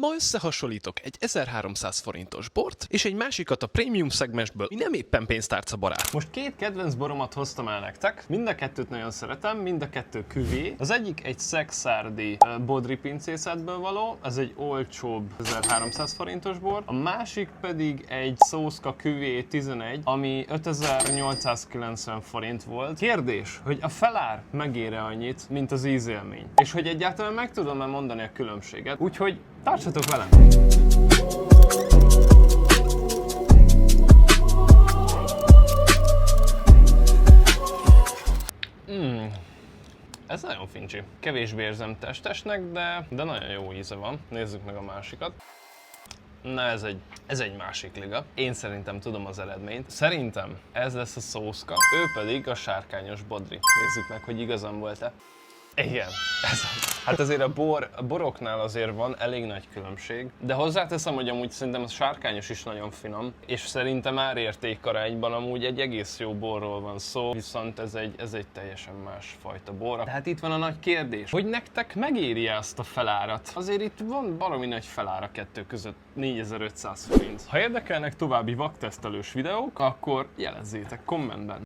Ma összehasonlítok egy 1300 forintos bort, és egy másikat a prémium szegmensből, mi nem éppen pénztárca barát. Most két kedvenc boromat hoztam el nektek, mind a kettőt nagyon szeretem, mind a kettő küvé. Az egyik egy Szekszárdi bodri pincészetből való, ez egy olcsóbb 1300 forintos bor, a másik pedig egy Szószka küvé 11, ami 5890 forint volt. Kérdés, hogy a felár megér-e annyit, mint az ízélmény, és hogy egyáltalán meg tudom-e mondani a különbséget, úgyhogy tartsatok velem! Ez nagyon fincsi. Kevésbé érzem testesnek, de nagyon jó íze van. Nézzük meg a másikat. Na ez egy másik liga. Én szerintem tudom az eredményt. Szerintem ez lesz a Szószka, ő pedig a sárkányos bodri. Nézzük meg, hogy igazam volt-e. Igen, ez az. Hát azért a boroknál azért van elég nagy különbség, de hozzáteszem, hogy amúgy szerintem a sárkányos is nagyon finom, és szerintem árértékarányban amúgy egy egész jó borról van szó, viszont ez egy teljesen más fajta bor. Tehát itt van a nagy kérdés, hogy nektek megéri ezt a felárat? Azért itt van baromi nagy felár a kettő között, 4500 forint. Ha érdekelnek további vaktesztelős videók, akkor jelezzétek kommentben.